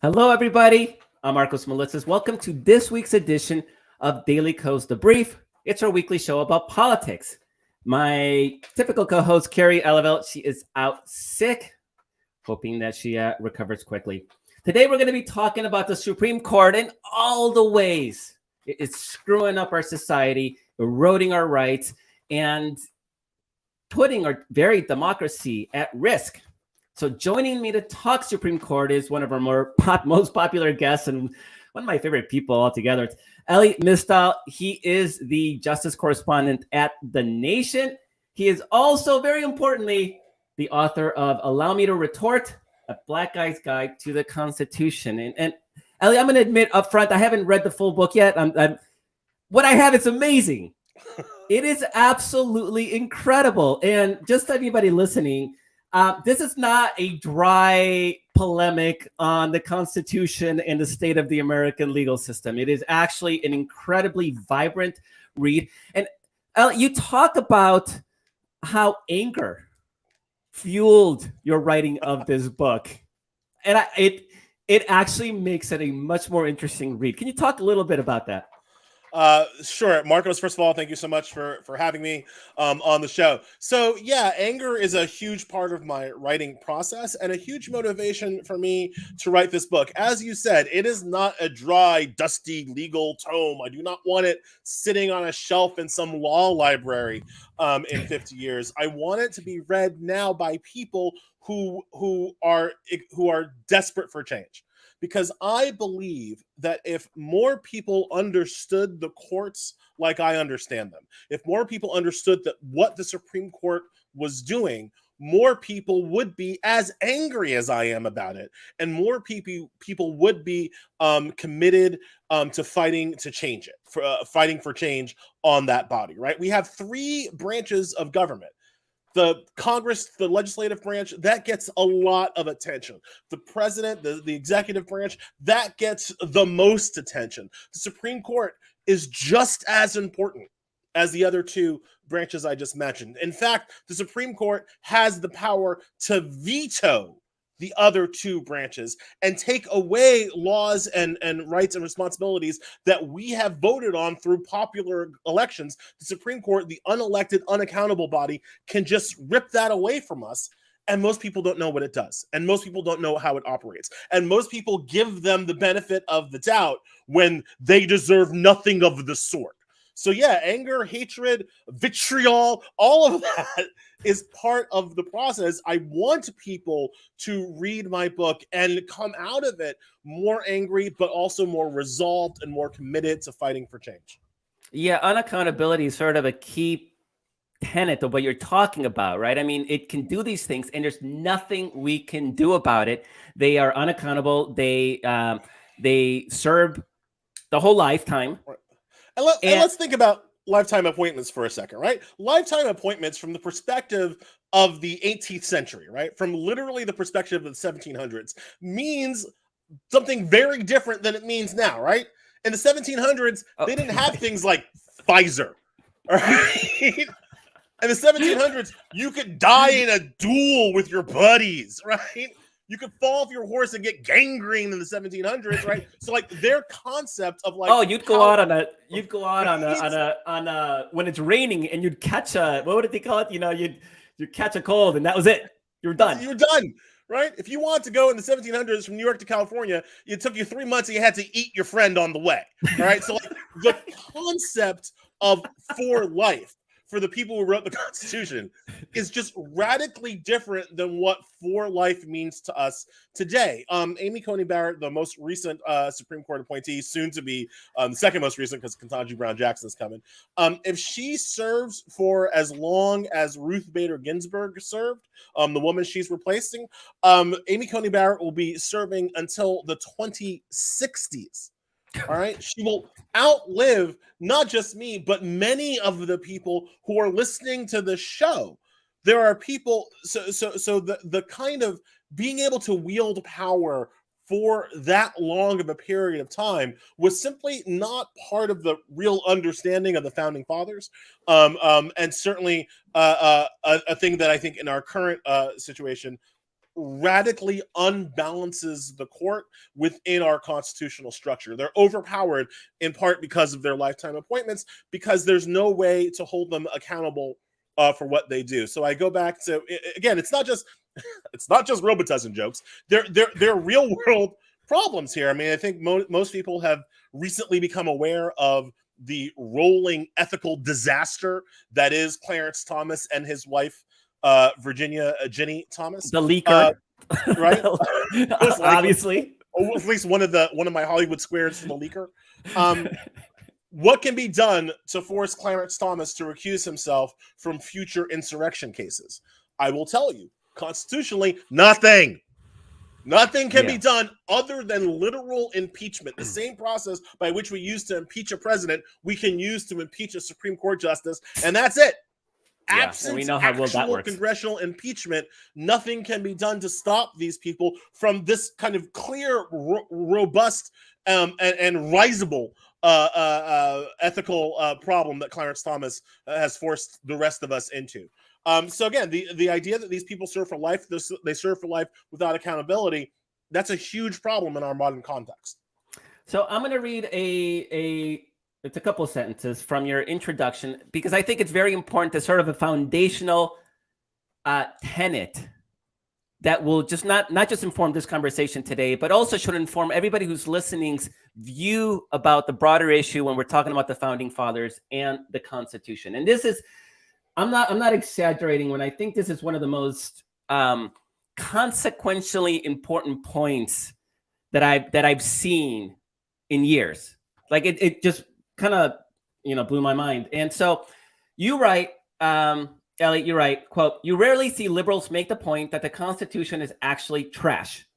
Hello, everybody. I'm Marcos Melitzis. Welcome to this week's edition of Daily Kos The Brief. It's our weekly show about politics. My typical co-host, Carrie Elavelt, she is out sick, hoping that she recovers quickly. Today, we're going to be talking about the Supreme Court and all the ways it's screwing up our society, eroding our rights, and putting our very democracy at risk. So joining me to talk Supreme Court is one of our most popular guests and one of my favorite people altogether. It's Elie Mystal. He is the justice correspondent at The Nation. He is also, very importantly, the author of Allow Me to Retort, A Black Guy's Guide to the Constitution. And Elie, I'm going to admit up front, I haven't read the full book yet. What I have is amazing. It is absolutely incredible. And just to anybody listening, this is not a dry polemic on the Constitution and the state of the American legal system. It is actually an incredibly vibrant read. And you talk about how anger fueled your writing of this book. And it actually makes it a much more interesting read. Can you talk a little bit about that? Sure. Marcos, first of all, thank you so much for having me on the show. So yeah, anger is a huge part of my writing process and a huge motivation for me to write this book. As you said, it is not a dry, dusty legal tome. I do not want it sitting on a shelf in some law library in 50 years. I want it to be read now by people who are desperate for change. Because I believe that if more people understood the courts like I understand them, if more people understood that what the Supreme Court was doing, more people would be as angry as I am about it, and more people would be committed to fighting to change it, fighting for change on that body. Right? We have three branches of government. The Congress, the legislative branch, that gets a lot of attention. The president, the executive branch, that gets the most attention. The Supreme Court is just as important as the other two branches I just mentioned. In fact, the Supreme Court has the power to veto the other two branches and take away laws and rights and responsibilities that we have voted on through popular elections. The Supreme Court, the unelected, unaccountable body, can just rip that away from us. And most people don't know what it does. And most people don't know how it operates. And most people give them the benefit of the doubt when they deserve nothing of the sort. So yeah, anger, hatred, vitriol, all of that is part of the process. I want people to read my book and come out of it more angry, but also more resolved and more committed to fighting for change. Yeah, unaccountability is sort of a key tenet of what you're talking about, right? I mean, it can do these things, and there's nothing we can do about it. They are unaccountable. They serve the whole lifetime. Right. And let's think about lifetime appointments for a second, right? Lifetime appointments from the perspective of the 18th century, right? From literally the perspective of the 1700s means something very different than it means now, right? In the 1700s, they didn't have things like Pfizer, all right? In the 1700s, you could die in a duel with your buddies, right? You could fall off your horse and get gangrene in the 1700s, right? So like their concept of like you'd go out on a when it's raining and you'd catch what would they call it? You know, you'd catch a cold and that was it. You're done. You're done, right? If you want to go in the 1700s from New York to California, it took you 3 months and you had to eat your friend on the way. All right. So like the concept of for life for the people who wrote the Constitution is just radically different than what for life means to us today. Amy Coney Barrett, the most recent Supreme Court appointee, soon to be the second most recent because Ketanji Brown Jackson is coming. If she serves for as long as Ruth Bader Ginsburg served, the woman she's replacing, Amy Coney Barrett will be serving until the 2060s. All right. She will outlive not just me, but many of the people who are listening to the show. There are people. So the kind of being able to wield power for that long of a period of time was simply not part of the real understanding of the founding fathers. And certainly a thing that I think in our current situation radically unbalances the court within our constitutional structure. They're overpowered in part because of their lifetime appointments, because there's no way to hold them accountable for what they do. So I go back to, again, it's not just Robitussin jokes. They're real world problems here. I mean, I think most people have recently become aware of the rolling ethical disaster that is Clarence Thomas and his wife, Virginia Ginny Thomas, the leaker, right? Obviously, at least one of my Hollywood squares for the leaker. What can be done to force Clarence Thomas to recuse himself from future insurrection cases? I will tell you, constitutionally, nothing. Nothing can be done other than literal impeachment. The same process by which we used to impeach a president, we can use to impeach a Supreme Court justice, and that's it. Absent we know how well that works. Congressional impeachment, nothing can be done to stop these people from this kind of clear, robust, and risible ethical problem that Clarence Thomas has forced the rest of us into. So again, the idea that these people serve for life, they serve for life without accountability, that's a huge problem in our modern context. So I'm going to read it's a couple of sentences from your introduction, because I think it's very important to sort of a foundational tenet that will just not just inform this conversation today, but also should inform everybody who's listening's view about the broader issue when we're talking about the founding fathers and the Constitution. And this is, I'm not exaggerating when I think this is one of the most consequentially important points that I've seen in years. Like it just kind of blew my mind. And so you write, Ellie, you write, quote, "You rarely see liberals make the point that the Constitution is actually trash.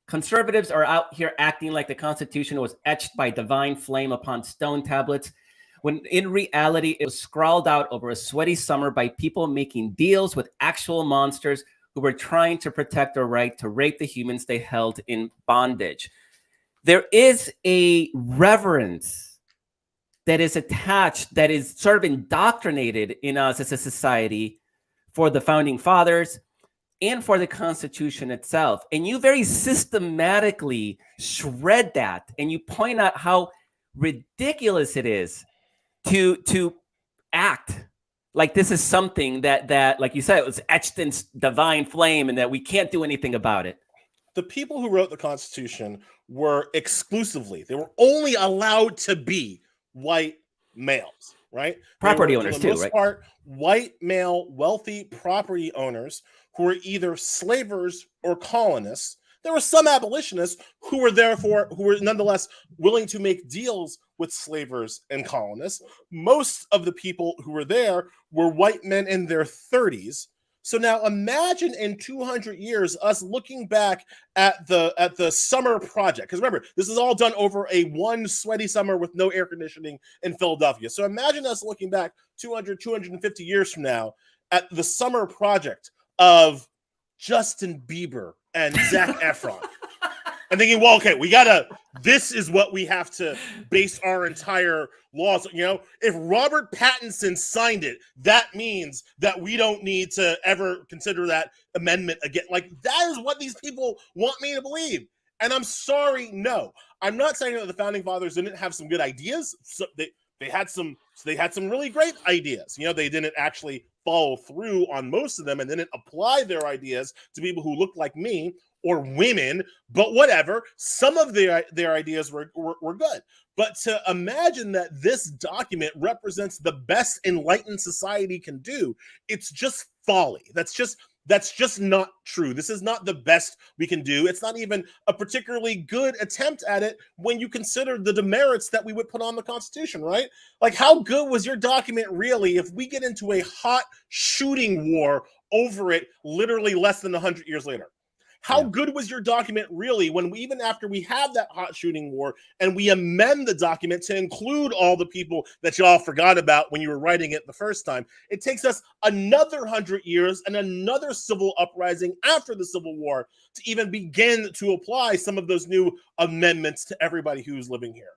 Conservatives are out here acting like the Constitution was etched by divine flame upon stone tablets, when in reality it was scrawled out over a sweaty summer by people making deals with actual monsters who were trying to protect their right to rape the humans they held in bondage." There is a reverence that is attached, that is sort of indoctrinated in us as a society for the founding fathers and for the Constitution itself. And you very systematically shred that, and you point out how ridiculous it is to act like this is something that, like you said, it was etched in divine flame and that we can't do anything about it. The people who wrote the Constitution were they were only allowed to be white males, right? Property owners for the too, most right? part, white male, wealthy property owners who were either slavers or colonists. There were some abolitionists who were nonetheless willing to make deals with slavers and colonists. Most of the people who were there were white men in their 30s. So now imagine in 200 years us looking back at the summer project. Because remember, this is all done over a one sweaty summer with no air conditioning in Philadelphia. So imagine us looking back 250 years from now at the summer project of Justin Bieber and Zac Efron. And thinking, well, okay, this is what we have to base our entire laws. If Robert Pattinson signed it, that means that we don't need to ever consider that amendment again. Like, that is what these people want me to believe. And I'm sorry, no. I'm not saying that the founding fathers didn't have some good ideas. So they had some really great ideas. They didn't actually follow through on most of them and didn't apply their ideas to people who looked like me or women, but whatever. Some of their ideas were good. But to imagine that this document represents the best enlightened society can do, it's just folly. That's just not true. This is not the best we can do. It's not even a particularly good attempt at it when you consider the demerits that we would put on the Constitution, right? Like, how good was your document really if we get into a hot shooting war over it literally less than 100 years later? How good was your document really when even after we have that hot shooting war and we amend the document to include all the people that y'all forgot about when you were writing it the first time? It takes us another 100 years and another civil uprising after the Civil War to even begin to apply some of those new amendments to everybody who's living here.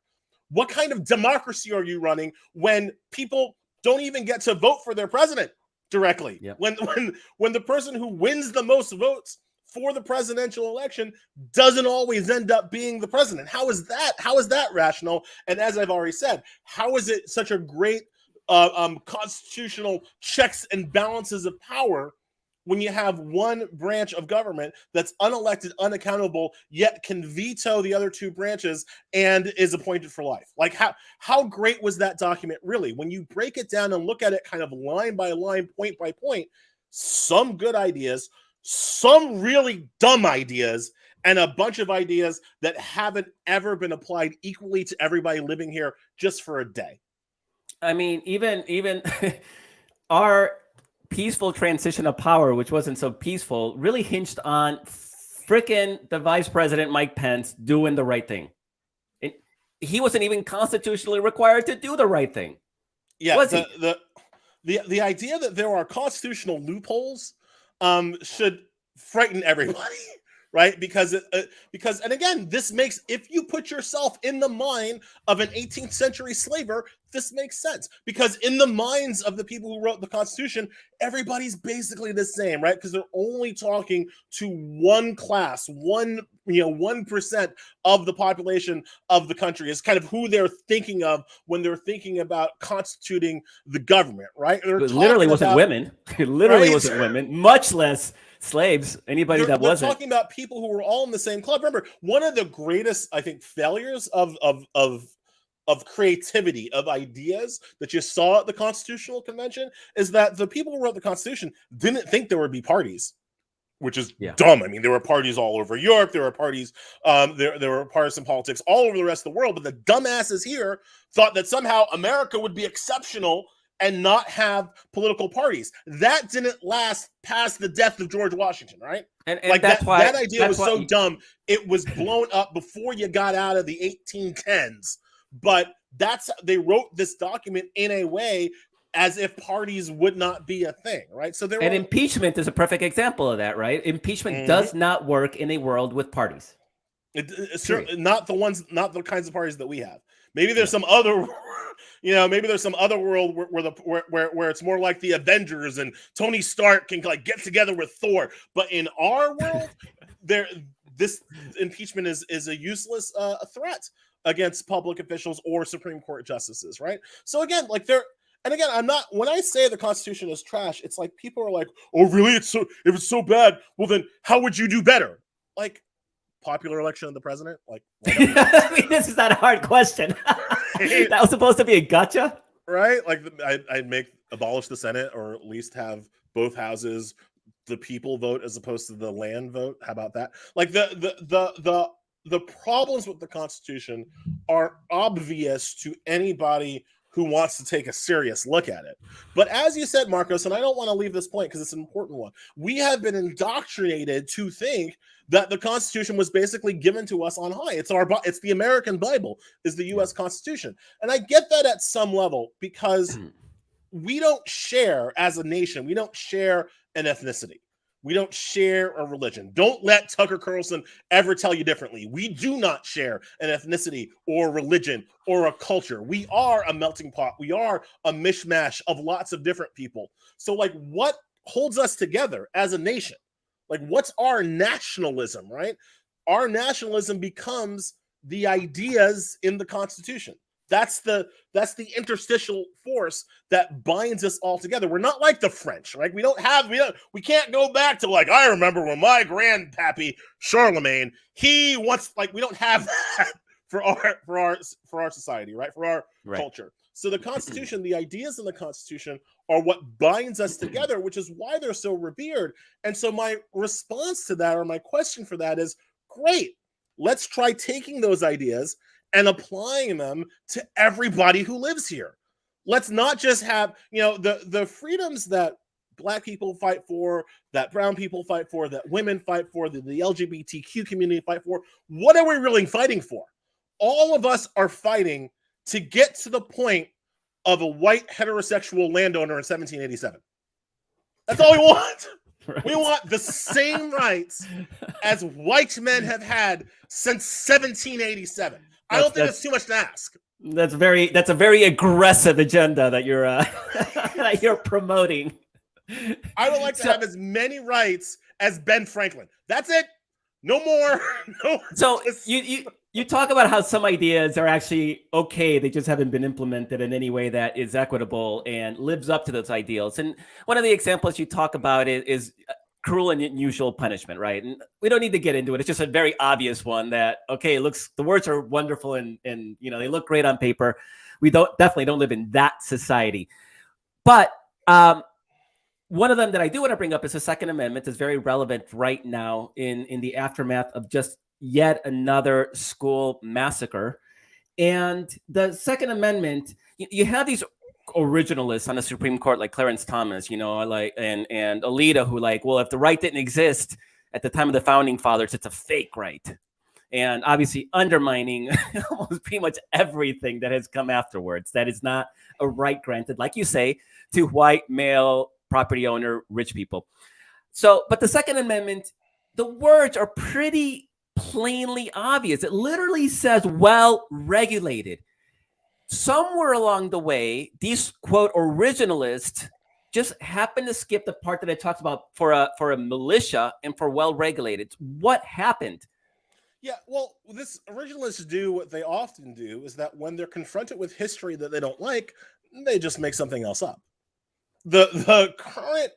What kind of democracy are you running when people don't even get to vote for their president directly? Yep. When the person who wins the most votes for the presidential election doesn't always end up being the president. How is that rational? And as I've already said, how is it such a great constitutional checks and balances of power when you have one branch of government that's unelected, unaccountable, yet can veto the other two branches and is appointed for life? Like, how great was that document really? When you break it down and look at it kind of line by line, point by point, some good ideas, some really dumb ideas, and a bunch of ideas that haven't ever been applied equally to everybody living here just for a day. I mean, even our peaceful transition of power, which wasn't so peaceful, really hinged on frickin' the Vice President Mike Pence doing the right thing. He wasn't even constitutionally required to do the right thing. Yeah, was the idea that there are constitutional loopholes should frighten everybody, right? Because and again, this makes, if you put yourself in the mind of an 18th century slaver, this makes sense, because in the minds of the people who wrote the Constitution, everybody's basically the same, right? Because they're only talking to one class, 1% of the population of the country is kind of who they're thinking of when they're thinking about constituting the government, right? It literally wasn't women. It literally wasn't women, much less slaves. Anybody that wasn't. They're talking about people who were all in the same club. Remember, one of the greatest, I think, failures of creativity, of ideas that you saw at the Constitutional Convention is that the people who wrote the Constitution didn't think there would be parties, which is dumb. I mean, there were parties all over Europe. There were parties, there were partisan politics all over the rest of the world. But the dumbasses here thought that somehow America would be exceptional and not have political parties. That didn't last past the death of George Washington, right? And like that idea was so dumb. It was blown up before you got out of the 1810s. But they wrote this document in a way as if parties would not be a thing, right? So impeachment is a perfect example of that, right? Impeachment does not work in a world with parties. It's certainly not the kinds of parties that we have. Maybe there's some other, maybe there's some other world where it's more like the Avengers and Tony Stark can like get together with Thor. But in our world, this impeachment is a useless threat against public officials or Supreme Court justices, right? So again, when I say the Constitution is trash, it's like people are like, oh, really? If it's so bad, well then how would you do better? Like, popular election of the president? Like, I mean, this is not a hard question. That was supposed to be a gotcha, right? Like, I'd abolish the Senate, or at least have both houses the people vote as opposed to the land vote. How about that? Like the problems with the Constitution are obvious to anybody who wants to take a serious look at it. But as you said, Marcos, and I don't want to leave this point because it's an important one, we have been indoctrinated to think that the Constitution was basically given to us on high. It's the American Bible, is the U.S. Constitution. And I get that at some level, because we don't share, as a nation, we don't share an ethnicity. We don't share a religion. Don't let Tucker Carlson ever tell you differently. We do not share an ethnicity or religion or a culture. We are a melting pot. We are a mishmash of lots of different people. So, like, what holds us together as a nation? Like, what's our nationalism, right? Our nationalism becomes the ideas in the Constitution. That's the interstitial force that binds us all together. We're not like the French, right? We can't go back to, like, I remember when my grandpappy Charlemagne, we don't have that for our society, right? For our culture. So the Constitution, the ideas in the Constitution are what binds us together, which is why they're so revered. And so my response to that, or my question for that, is, great. Let's try taking those ideas and applying them to everybody who lives here. Let's not just have, the freedoms that Black people fight for, that brown people fight for, that women fight for, that the LGBTQ community fight for. What are we really fighting for? All of us are fighting to get to the point of a white heterosexual landowner in 1787. That's all we want. Right. We want the same rights as white men have had since 1787. I don't think that's too much to ask. That's a very aggressive agenda that you're that you're promoting. I would like to have as many rights as Ben Franklin. That's it. No more. No. So you talk about how some ideas are actually okay. They just haven't been implemented in any way that is equitable and lives up to those ideals. And one of the examples you talk about is cruel and unusual punishment, right? And we don't need to get into it. It's just a very obvious one that, okay, the words are wonderful and they look great on paper. We definitely don't live in that society. But one of them that I do want to bring up is the Second Amendment. Is very relevant right now in the aftermath of just yet another school massacre. And the Second Amendment, you have these originalists on the Supreme Court like Clarence Thomas, and Alito, who well, if the right didn't exist at the time of the founding fathers, it's a fake right. And obviously undermining almost pretty much everything that has come afterwards. That is not a right granted, like you say, to white male property owner, rich people. So, but the Second Amendment, the words are pretty plainly obvious. It literally says well regulated. Somewhere along the way, these quote originalists just happen to skip the part that I talked about for a militia and for well regulated. What happened? Yeah, well, this originalists do what they often do, is that when they're confronted with history that they don't like, they just make something else up. The current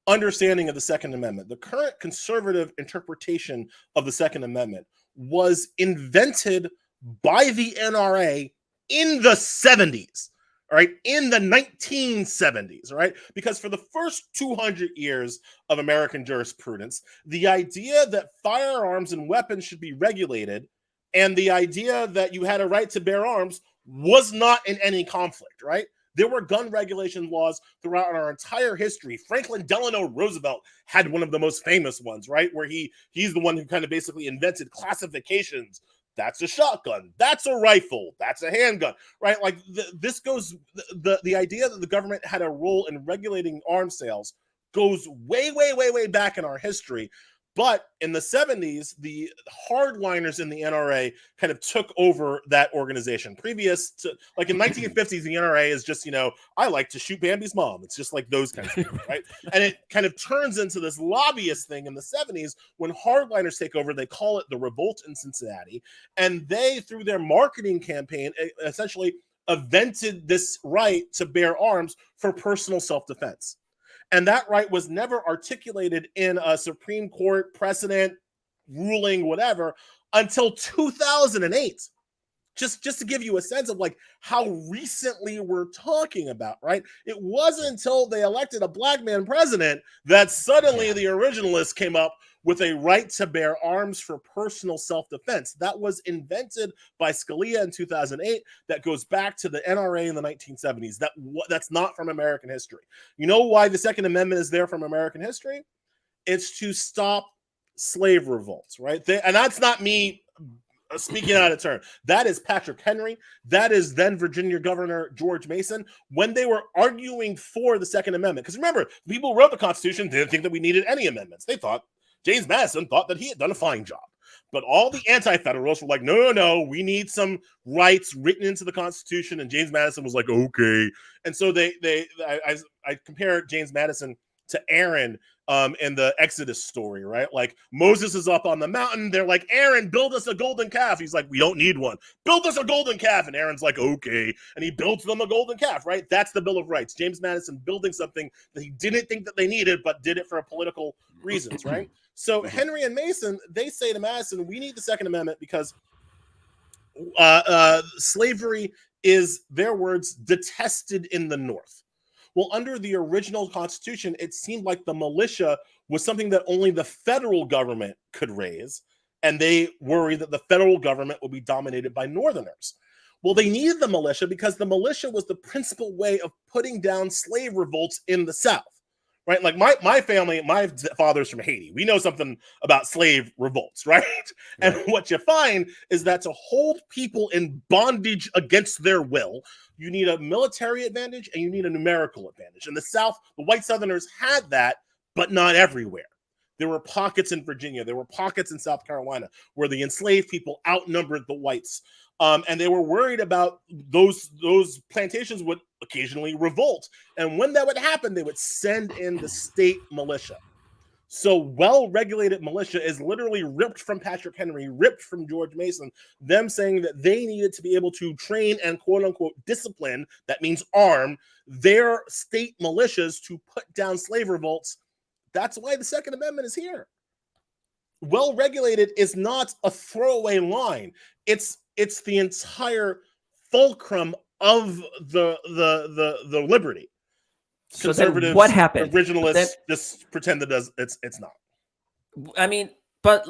understanding of the Second Amendment, the current conservative interpretation of the Second Amendment was invented by the NRA in the 70s, all right, in the 1970s, all right? Because for the first 200 years of American jurisprudence, the idea that firearms and weapons should be regulated and the idea that you had a right to bear arms was not in any conflict, right? There were gun regulation laws throughout our entire history. Franklin Delano Roosevelt had one of the most famous ones, right? Where he's the one who kind of basically invented classifications. That's a shotgun. That's a rifle. That's a handgun, right? Like this goes, the idea that the government had a role in regulating arms sales goes way, way, way, way back in our history. But in the 70s, the hardliners in the NRA kind of took over that organization. Previous to, like in 1950s, the NRA is just, I like to shoot Bambi's mom. It's just like those kinds of things, right? And it kind of turns into this lobbyist thing in the 70s when hardliners take over. They call it the Revolt in Cincinnati. And they, through their marketing campaign, essentially invented this right to bear arms for personal self-defense. And that right was never articulated in a Supreme Court precedent, ruling, whatever, until 2008. Just to give you a sense of how recently we're talking about, right? It wasn't until they elected a black man president that suddenly the originalists came up with a right to bear arms for personal self-defense. That was invented by Scalia in 2008. That goes back to the NRA in the 1970s. That's not from American history. You know why the Second Amendment is there from American history? It's to stop slave revolts, right? And that's not me speaking out of turn. That is Patrick Henry. That is then Virginia Governor George Mason when they were arguing for the Second Amendment. Because remember, people who wrote the Constitution didn't think that we needed any amendments. They thought James Madison thought that he had done a fine job. But all the anti-federalists were like, no, we need some rights written into the Constitution. And James Madison was like, okay. And so I compare James Madison to Aaron in the Exodus story, right? Like Moses is up on the mountain. They're like, Aaron, build us a golden calf. He's like, we don't need one. Build us a golden calf. And Aaron's like, okay. And he builds them a golden calf, right? That's the Bill of Rights. James Madison building something that he didn't think that they needed, but did it for political reasons, right? So Henry and Mason, they say to Madison, we need the Second Amendment because slavery is, their words, detested in the North. Well, under the original Constitution, it seemed like the militia was something that only the federal government could raise, and they worried that the federal government would be dominated by Northerners. Well, they needed the militia because the militia was the principal way of putting down slave revolts in the South. Right? Like my family, my father's from Haiti. We know something about slave revolts, right? And what you find is that to hold people in bondage against their will, you need a military advantage and you need a numerical advantage. In the South, the white Southerners had that, but not everywhere. There were pockets in Virginia. There were pockets in South Carolina where the enslaved people outnumbered the whites. And they were worried about those plantations would occasionally revolt. And when that would happen, they would send in the state militia. So well-regulated militia is literally ripped from Patrick Henry, ripped from George Mason, them saying that they needed to be able to train and quote-unquote discipline, that means arm, their state militias to put down slave revolts. That's why the Second Amendment is here. Well-regulated is not a throwaway line. It's the entire fulcrum of the liberty. So Conservatives, what happened? originalists just pretend that it's not. I mean, but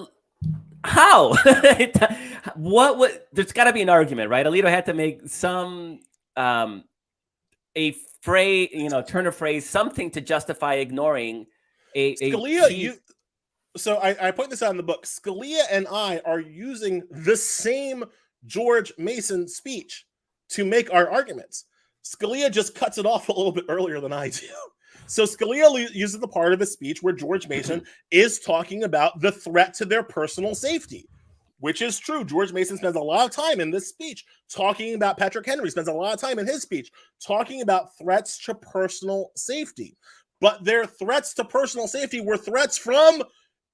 how? There's got to be an argument, right? Alito had to make some a phrase, turn of phrase, something to justify ignoring Scalia. So I point this out in the book. Scalia and I are using the same George Mason speech to make our arguments. Scalia just cuts it off a little bit earlier than I do. So Scalia uses the part of his speech where George Mason is talking about the threat to their personal safety, which is true. George Mason spends a lot of time in this speech talking about Patrick Henry, spends a lot of time in his speech talking about threats to personal safety. But their threats to personal safety were threats from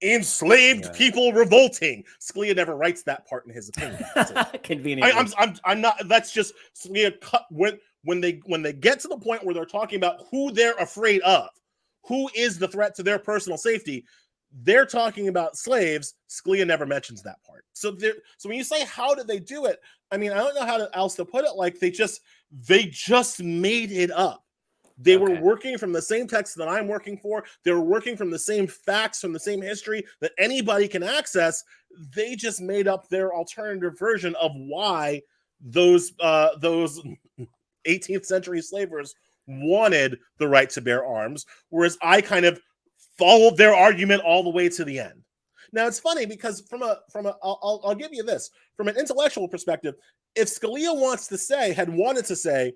enslaved people revolting. Scalia never writes that part in his opinion. Convenient. I'm not. That's just Scalia cut when they get to the point where they're talking about who they're afraid of, who is the threat to their personal safety. They're talking about slaves. Scalia never mentions that part. So when you say how did they do it, I mean, I don't know how else to put it. Like they just made it up. They were working from the same text that I'm working for. They were working from the same facts, from the same history that anybody can access. They just made up their alternative version of why those 18th century slavers wanted the right to bear arms, whereas I kind of followed their argument all the way to the end. Now it's funny because I'll give you this from an intellectual perspective. If Scalia had wanted to say,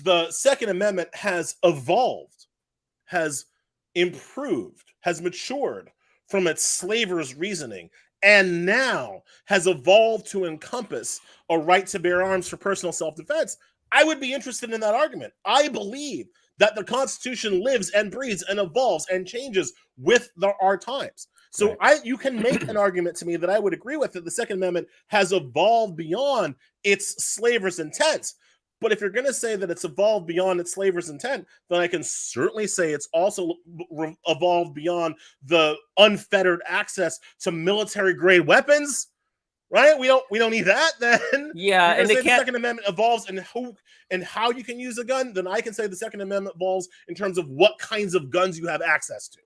the Second Amendment has evolved, has improved, has matured from its slavers' reasoning, and now has evolved to encompass a right to bear arms for personal self-defense, I would be interested in that argument. I believe that the Constitution lives and breathes and evolves and changes with our times. So you can make an argument to me that I would agree with, that the Second Amendment has evolved beyond its slavers' intent. But if you're going to say that it's evolved beyond its slavers' intent, then I can certainly say it's also evolved beyond the unfettered access to military-grade weapons, right? We don't need that. Then and the Second Amendment evolves and how you can use a gun. Then I can say the Second Amendment evolves in terms of what kinds of guns you have access to.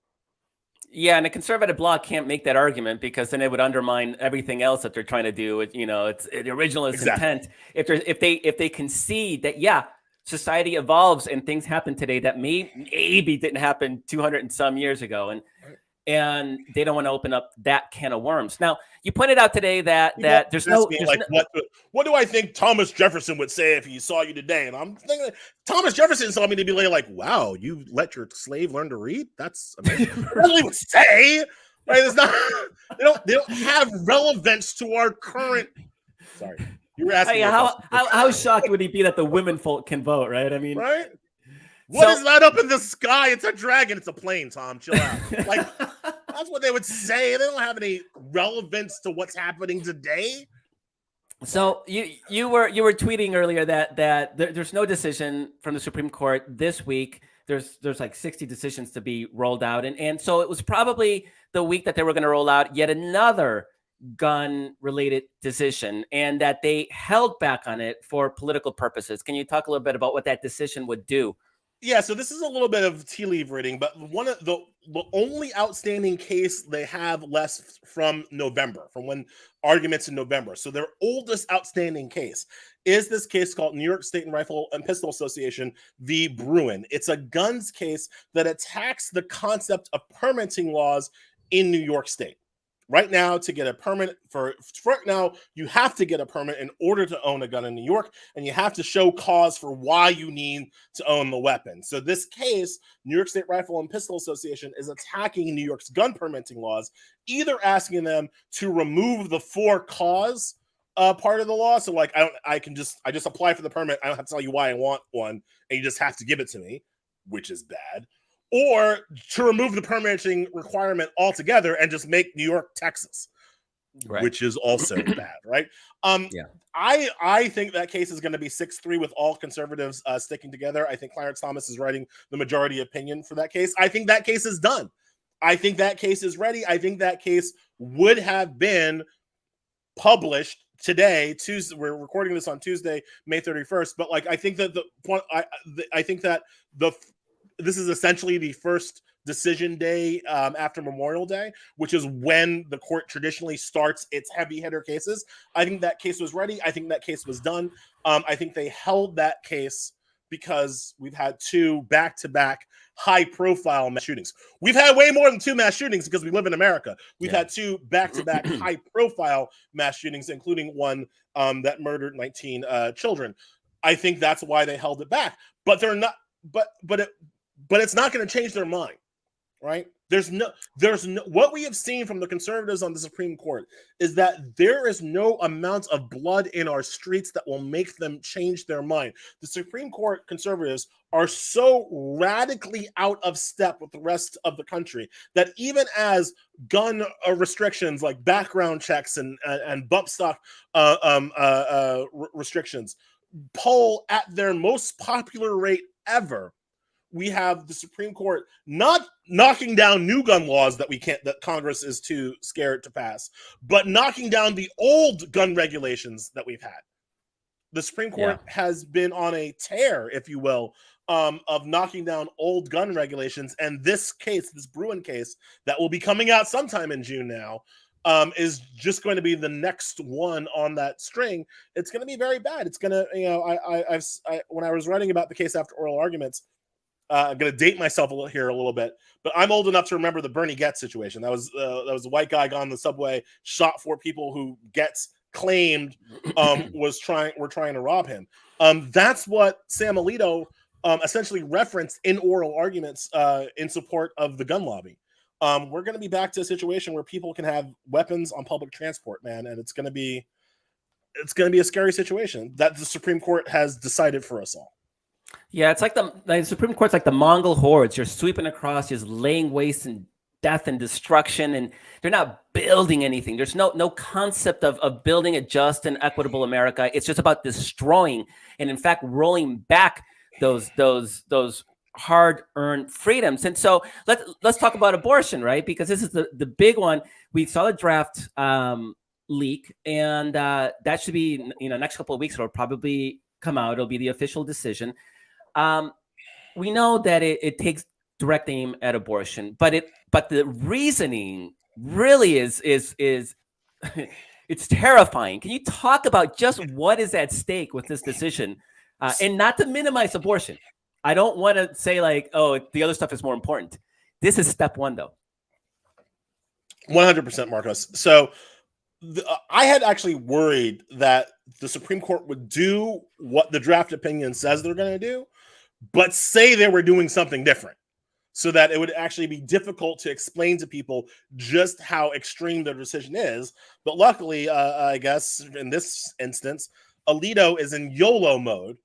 Yeah, and a conservative bloc can't make that argument because then it would undermine everything else that they're trying to do. It's the originalist intent. If they concede that society evolves and things happen today that maybe didn't happen 200 and some years ago, and they don't want to open up that can of worms. Now, you pointed out today that what do I think Thomas Jefferson would say if he saw you today? And I'm thinking Thomas Jefferson saw me to be like, wow, you let your slave learn to read? That's amazing. That's what he would say. Right? It's not. They don't have relevance to our current. Sorry, you were asking. How shocked would he be that the women folk can vote? Right? I mean, right. What is that up in the sky? It's a dragon. It's a plane, Tom. Chill out. That's what they would say. They don't have any relevance to what's happening today. So you were tweeting earlier that there's no decision from the Supreme Court this week. There's like 60 decisions to be rolled out. And so it was probably the week that they were going to roll out yet another gun-related decision, and that they held back on it for political purposes. Can you talk a little bit about what that decision would do? Yeah, so this is a little bit of tea leaf reading, but one of the only outstanding case they have left from November, from when arguments in November. So their oldest outstanding case is this case called New York State and Rifle and Pistol Association v. Bruin. It's a guns case that attacks the concept of permitting laws in New York State, Right now, to get a permit for right now, you have to get a permit in order to own a gun in New York, and you have to show cause for why you need to own the weapon. So this case, New York State Rifle and Pistol Association is attacking New York's gun permitting laws, either asking them to remove the for cause part of the law. So like, I just apply for the permit. I don't have to tell you why I want one, and you just have to give it to me, which is bad. Or to remove the permitting requirement altogether and just make New York Texas, right, which is also bad, right? Yeah. I think that case is going to be 6-3 with all conservatives sticking together. I think Clarence Thomas is writing the majority opinion for that case. I think that case is done. I think that case is ready. I think that case would have been published today, Tuesday. We're recording this on Tuesday, May 31st. But like, I think that this is essentially the first decision day after Memorial Day, which is when the court traditionally starts its heavy hitter cases. I think that case was ready. I think that case was done. I think they held that case because we've had 2 back-to-back high-profile mass shootings. We've had way more than 2 mass shootings because we live in America. We've had 2 back-to-back high-profile mass shootings, including one that murdered 19 children. I think that's why they held it back. But they're not. But it's not going to change their mind, right? There's no. What we have seen from the conservatives on the Supreme Court is that there is no amount of blood in our streets that will make them change their mind. The Supreme Court conservatives are so radically out of step with the rest of the country that even as gun restrictions like background checks and bump stock restrictions poll at their most popular rate ever, we have the Supreme Court not knocking down new gun laws that Congress is too scared to pass, but knocking down the old gun regulations that we've had. The Supreme Court has been on a tear, if you will, of knocking down old gun regulations. And this case, this Bruen case that will be coming out sometime in June now, is just going to be the next one on that string. It's going to be very bad. It's going to, when I was writing about the case after oral arguments, I'm going to date myself a little bit, but I'm old enough to remember the Bernie Getz situation. That was a white guy gone on the subway, shot 4 people who Getz claimed were trying to rob him. That's what Sam Alito essentially referenced in oral arguments in support of the gun lobby. We're going to be back to a situation where people can have weapons on public transport, man, and it's going to be a scary situation that the Supreme Court has decided for us all. Yeah, it's like the Supreme Court's like the Mongol hordes. You're sweeping across, just laying waste and death and destruction, and they're not building anything. There's no concept of building a just and equitable America. It's just about destroying and, in fact, rolling back those hard-earned freedoms. And so let's talk about abortion, right? Because this is the big one. We saw the draft leak, and that should be, next couple of weeks, it'll probably come out. It'll be the official decision. We know that it takes direct aim at abortion, but the reasoning really is it's terrifying. Can you talk about just what is at stake with this decision, and not to minimize abortion? I don't want to say like, oh, the other stuff is more important. This is step one, though. 100%, Marcos. So I had actually worried that the Supreme Court would do what the draft opinion says they're going to do, but say they were doing something different, so that it would actually be difficult to explain to people just how extreme their decision is. But luckily, I guess in this instance, Alito is in YOLO mode.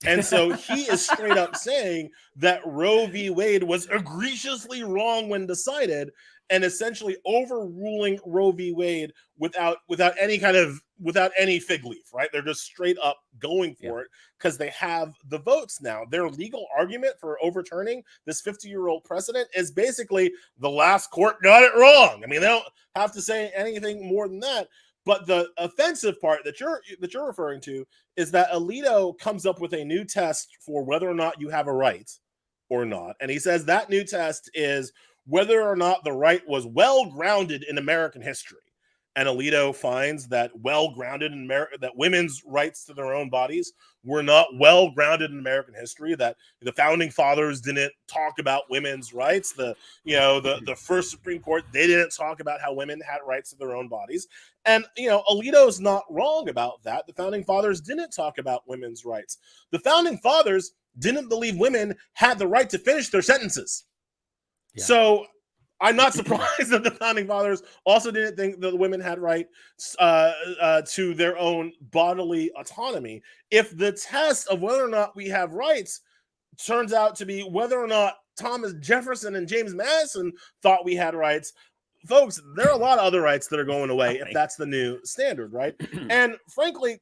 And so he is straight up saying that Roe v. Wade was egregiously wrong when decided, and essentially overruling Roe v. Wade without any fig leaf, right? They're just straight up going for it because they have the votes now. Their legal argument for overturning this 50-year-old precedent is basically the last court got it wrong. I mean, they don't have to say anything more than that. But the offensive part that you're referring to is that Alito comes up with a new test for whether or not you have a right or not. And he says that new test is whether or not the right was well grounded in American history. and Alito finds that well-grounded in that women's rights to their own bodies were not well-grounded in American history, that the founding fathers didn't talk about women's rights, the first Supreme Court, they didn't talk about how women had rights to their own bodies. And, Alito's not wrong about that. The founding fathers didn't talk about women's rights. The founding fathers didn't believe women had the right to finish their sentences. Yeah. So I'm not surprised that the founding fathers also didn't think that the women had rights to their own bodily autonomy. If the test of whether or not we have rights turns out to be whether or not Thomas Jefferson and James Madison thought we had rights, folks, there are a lot of other rights that are going away if that's the new standard, right? And frankly,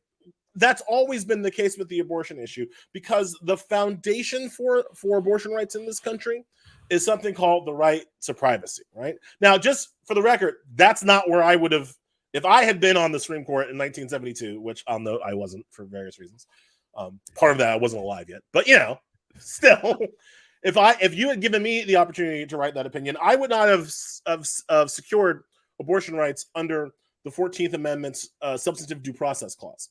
that's always been the case with the abortion issue, because the foundation for abortion rights in this country is something called the right to privacy, right? Now, just for the record, that's not where I would have, if I had been on the Supreme Court in 1972, which I'll note I wasn't for various reasons. Part of that, I wasn't alive yet, but still, if you had given me the opportunity to write that opinion, I would not have secured abortion rights under the 14th Amendment's substantive due process clause.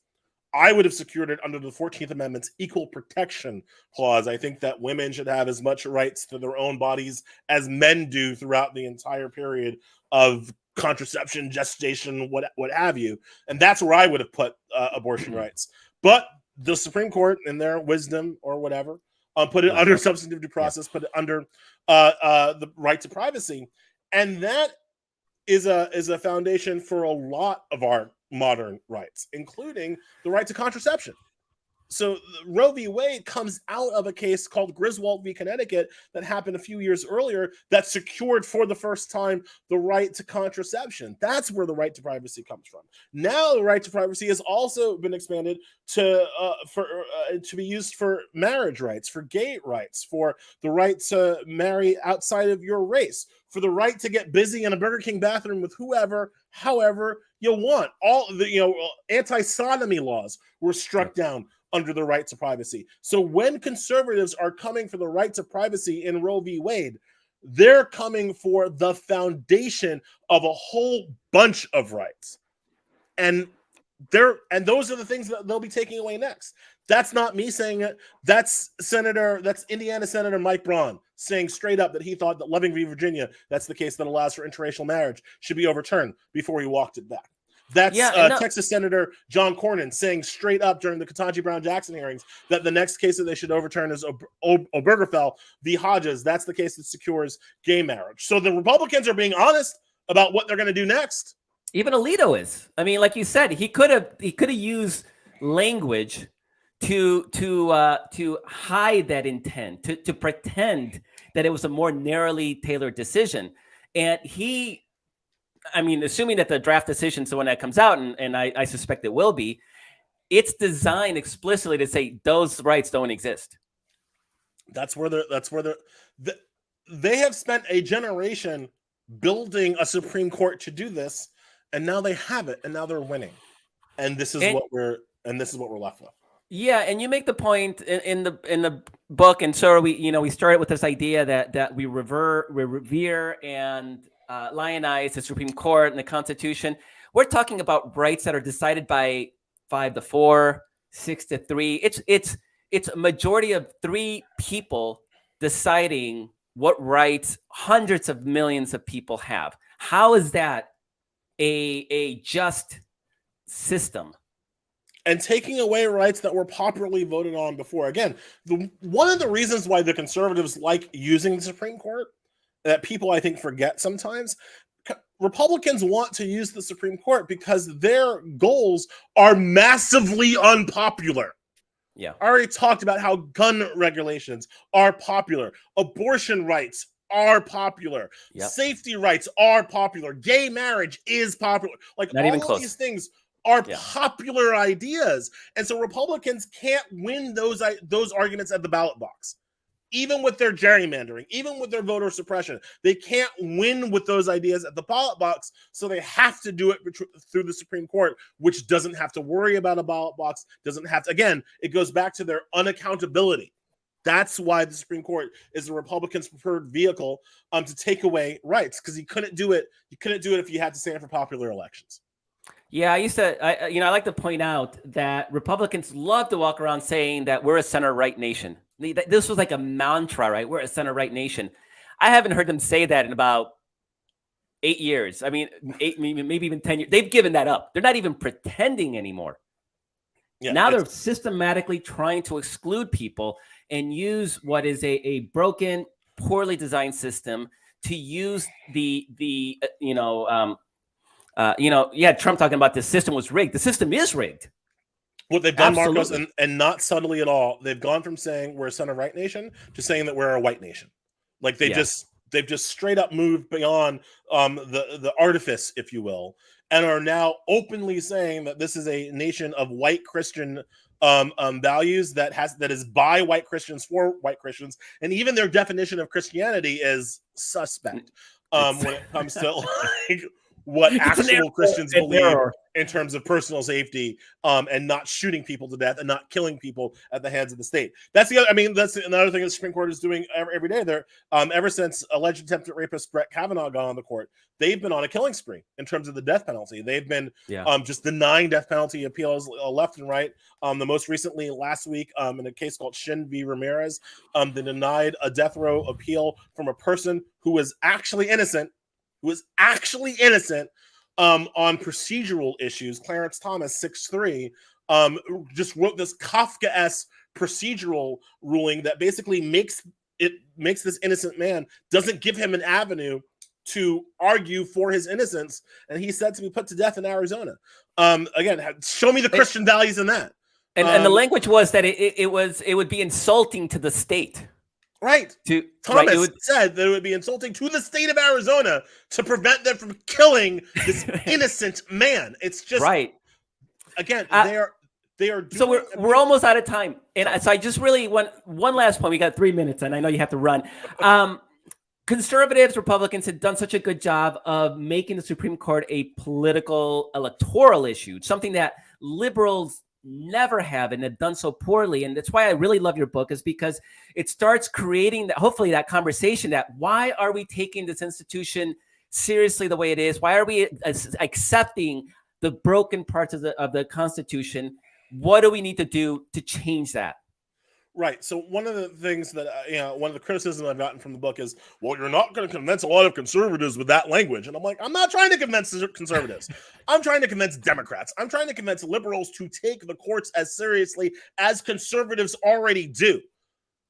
I would have secured it under the 14th Amendment's equal protection clause. I think that women should have as much rights to their own bodies as men do throughout the entire period of contraception, gestation, what have you. And that's where I would have put abortion rights. But the Supreme Court, in their wisdom or whatever, put it under substantive due process, put it under the right to privacy. And that is a foundation for a lot of our modern rights, including the right to contraception. So Roe v. Wade comes out of a case called Griswold v. Connecticut that happened a few years earlier that secured for the first time the right to contraception. That's where the right to privacy comes from. Now the right to privacy has also been expanded to be used for marriage rights, for gay rights, for the right to marry outside of your race, for the right to get busy in a Burger King bathroom with whoever, however you want. All the anti-sodomy laws were struck down under the right to privacy. So when conservatives are coming for the right to privacy in Roe v. Wade, they're coming for the foundation of a whole bunch of rights. And those are the things that they'll be taking away next. That's not me saying it. That's Indiana Senator Mike Braun saying straight up that he thought that Loving v. Virginia, that's the case that allows for interracial marriage, should be overturned before he walked it back. That's Texas Senator John Cornyn saying straight up during the Ketanji Brown Jackson hearings that the next case that they should overturn is Obergefell v. Hodges. That's the case that secures gay marriage. So the Republicans are being honest about what they're going to do next. Even Alito is. I mean, like you said, he could have used language to hide that intent, to pretend that it was a more narrowly tailored decision. And assuming that the draft decision is the one that comes out, and I suspect it will be, it's designed explicitly to say those rights don't exist. They have spent a generation building a Supreme Court to do this, and now they have it, and now they're winning. And this is what we're left with. Yeah, and you make the point in the book, and so we started with this idea that we revere and lionize the Supreme Court and the Constitution. We're talking about rights that are decided by 5-4, 6-3. It's a majority of 3 people deciding what rights hundreds of millions of people have. How is that a just system? And taking away rights that were popularly voted on before. Again, one of the reasons why the conservatives like using the Supreme Court that people, I think, forget sometimes, Republicans want to use the Supreme Court because their goals are massively unpopular. Yeah. I already talked about how gun regulations are popular. Abortion rights are popular. Yep. Safety rights are popular. Gay marriage is popular. Like, not even close. These things are popular ideas. And so Republicans can't win those arguments at the ballot box. Even with their gerrymandering, even with their voter suppression, they can't win with those ideas at the ballot box, so they have to do it through the Supreme Court, which doesn't have to worry about a ballot box, doesn't have to, again, it goes back to their unaccountability. That's why the Supreme Court is the Republicans' preferred vehicle to take away rights, because you couldn't do it if you had to stand for popular elections. Yeah, I like to point out that Republicans love to walk around saying that we're a center-right nation. This was like a mantra, right? We're a center-right nation. I haven't heard them say that in about 8 years. I mean, maybe even 10 years. They've given that up. They're not even pretending anymore. Yeah, now they're systematically trying to exclude people and use what is a broken, poorly designed system to use Trump talking about this system was rigged. The system is rigged. What they've done, Absolutely. Marcos, and not subtly at all, they've gone from saying we're a center-right nation to saying that we're a white nation. Like they've just straight up moved beyond the artifice, if you will, and are now openly saying that this is a nation of white Christian values that is by white Christians for white Christians, and even their definition of Christianity is suspect when it comes to like what actual Christians believe in terms of personal safety and not shooting people to death and not killing people at the hands of the state. That's another thing the Supreme Court is doing every day. They're ever since alleged attempted rapist Brett Kavanaugh got on the court, they've been on a killing spree in terms of the death penalty. They've been just denying death penalty appeals left and right. The most recently last week in a case called Shin v. Ramirez, they denied a death row appeal from a person who was actually innocent on procedural issues. Clarence Thomas, 6'3", just wrote this Kafka-esque procedural ruling that basically makes this innocent man, doesn't give him an avenue to argue for his innocence, and he's said to be put to death in Arizona. Again, show me the Christian values in that. And the language was that it would be insulting to the state. Right. Thomas said that it would be insulting to the state of Arizona to prevent them from killing this innocent man. It's just right. Again, they are doing. So we're almost out of time, and so I just really want one last point. We got 3 minutes, and I know you have to run. Conservatives, Republicans have done such a good job of making the Supreme Court a political electoral issue, something that liberals never have and have done so poorly. And that's why I really love your book, is because it starts creating hopefully that conversation that why are we taking this institution seriously the way it is? Why are we accepting the broken parts of the Constitution? What do we need to do to change that? Right. So one of the things that, one of the criticisms I've gotten from the book is, well, you're not going to convince a lot of conservatives with that language. And I'm like, I'm not trying to convince conservatives. I'm trying to convince Democrats. I'm trying to convince liberals to take the courts as seriously as conservatives already do.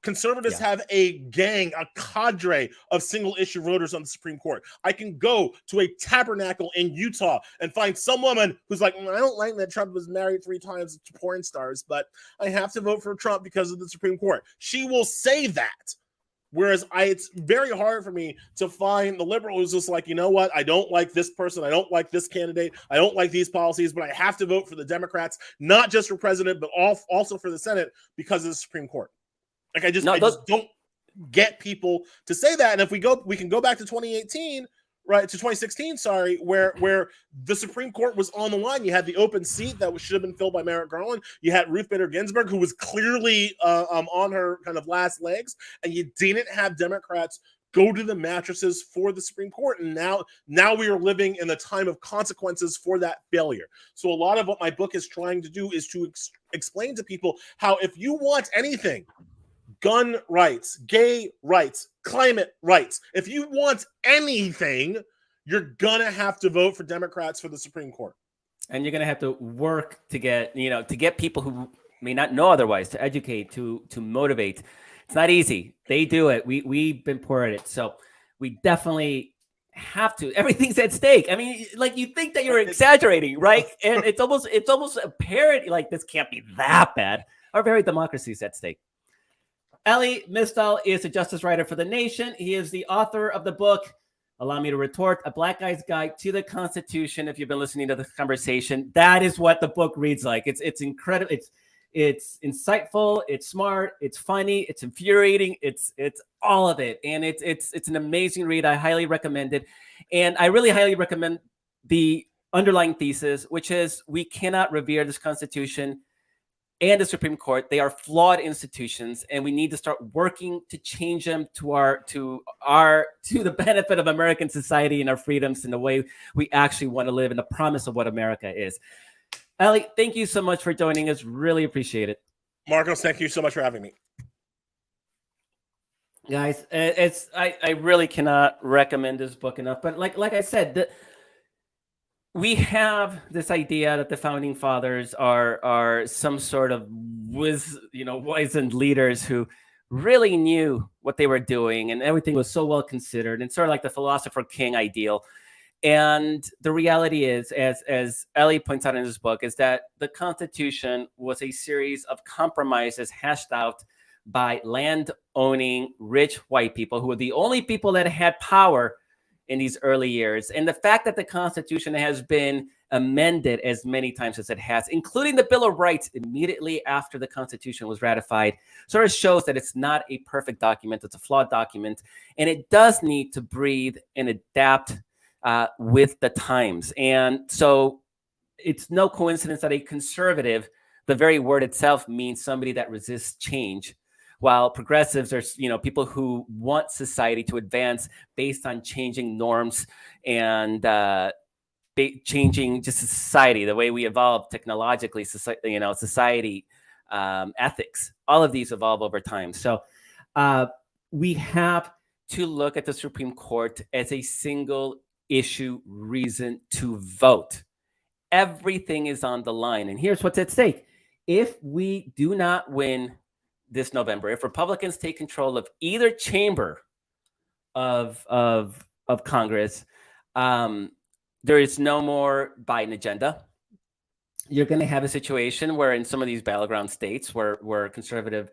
Conservatives have a gang, a cadre of single-issue voters on the Supreme Court. I can go to a tabernacle in Utah and find some woman who's like, I don't like that Trump was married 3 times to porn stars, but I have to vote for Trump because of the Supreme Court. She will say that. Whereas it's very hard for me to find the liberal who's just like, you know what? I don't like this person. I don't like this candidate. I don't like these policies, but I have to vote for the Democrats, not just for president, but also for the Senate because of the Supreme Court. Like I just don't get people to say that. And if we can go back to 2018, right, to 2016, sorry, where the Supreme Court was on the line. You had the open seat that should have been filled by Merrick Garland. You had Ruth Bader Ginsburg, who was clearly on her kind of last legs, and you didn't have Democrats go to the mattresses for the Supreme Court. And now we are living in the time of consequences for that failure. So a lot of what my book is trying to do is to explain to people how if you want anything, gun rights, gay rights, climate rights. If you want anything, you're going to have to vote for Democrats for the Supreme Court. And you're going to have to work to get people who may not know otherwise, to educate, to motivate. It's not easy. They do it. We've been poor at it. So we definitely have to. Everything's at stake. I mean, like you think that you're exaggerating, right? And it's almost a parody. Like this can't be that bad. Our very democracy is at stake. Elie Mystal is a justice writer for The Nation. He is the author of the book, Allow Me to Retort, A Black Guy's Guide to the Constitution. If you've been listening to this conversation, that is what the book reads like. It's incredible. It's insightful. It's smart. It's funny. It's infuriating. It's all of it. And it's an amazing read. I highly recommend it. And I really highly recommend the underlying thesis, which is we cannot revere this Constitution and the Supreme Court, they are flawed institutions, and we need to start working to change them to the benefit of American society and our freedoms in the way we actually want to live and the promise of what America is. Ellie, thank you so much for joining us. Really appreciate it. Marcos, thank you so much for having me. Guys, I really cannot recommend this book enough. But like I said, we have this idea that the founding fathers are some sort of wizened leaders who really knew what they were doing, and everything was so well considered, and sort of like the philosopher king ideal. And the reality is, as Ellie points out in his book, is that the Constitution was a series of compromises hashed out by land-owning rich white people who were the only people that had power in these early years. And the fact that the Constitution has been amended as many times as it has, including the Bill of Rights immediately after the Constitution was ratified, sort of shows that it's not a perfect document. It's a flawed document, and it does need to breathe and adapt with the times. And so it's no coincidence that a conservative, the very word itself, means somebody that resists change, while progressives are, people who want society to advance based on changing norms and changing just society, the way we evolve technologically, society, ethics. All of these evolve over time. So we have to look at the Supreme Court as a single issue reason to vote. Everything is on the line. And here's what's at stake. If we do not win this November, if Republicans take control of either chamber of Congress, there is no more Biden agenda. You're going to have a situation where in some of these battleground states where conservative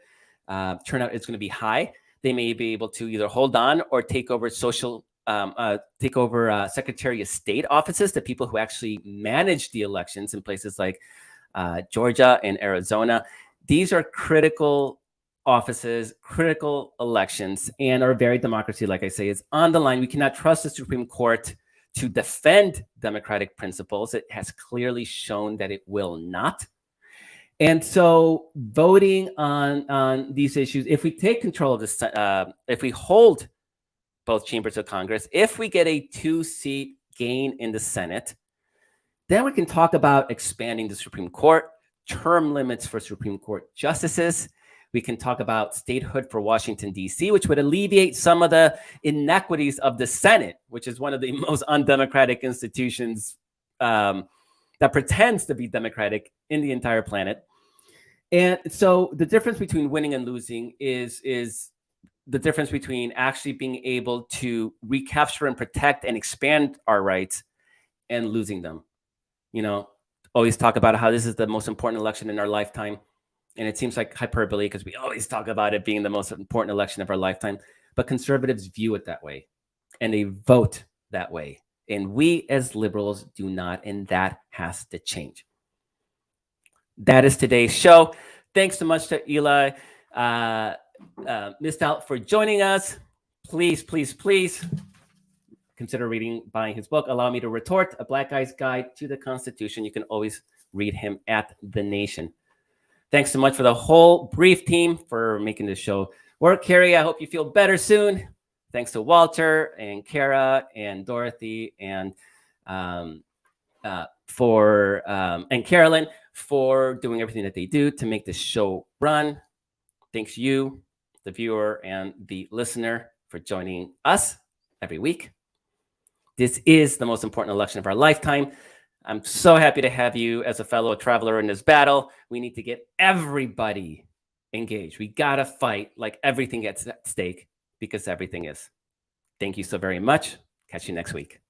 turnout is going to be high, they may be able to either hold on or take over Secretary of State offices, the people who actually manage the elections in places like Georgia and Arizona. These are critical offices, critical elections, and our very democracy, like I say, is on the line. We cannot trust the Supreme Court to defend democratic principles. It has clearly shown that it will not. And so voting on these issues, if we take control of this, if we hold both chambers of Congress, if we get a 2-seat gain in the Senate, then we can talk about expanding the Supreme Court, term limits for Supreme Court justices. We can talk about statehood for Washington, D.C., which would alleviate some of the inequities of the Senate, which is one of the most undemocratic institutions that pretends to be democratic in the entire planet. And so the difference between winning and losing is the difference between actually being able to recapture and protect and expand our rights and losing them. Always talk about how this is the most important election in our lifetime. And it seems like hyperbole because we always talk about it being the most important election of our lifetime. But conservatives view it that way, and they vote that way. And we as liberals do not, and that has to change. That is today's show. Thanks so much to Elie Mystal for joining us. Please, please, please consider buying his book, Allow Me to Retort, A Black Guy's Guide to the Constitution. You can always read him at The Nation. Thanks so much for the whole Brief team for making this show work. Carrie, I hope you feel better soon. Thanks to Walter and Kara and Dorothy and Carolyn for doing everything that they do to make this show run. Thanks you, the viewer and the listener, for joining us every week. This is the most important election of our lifetime. I'm so happy to have you as a fellow traveler in this battle. We need to get everybody engaged. We got to fight like everything gets at stake, because everything is. Thank you so very much. Catch you next week.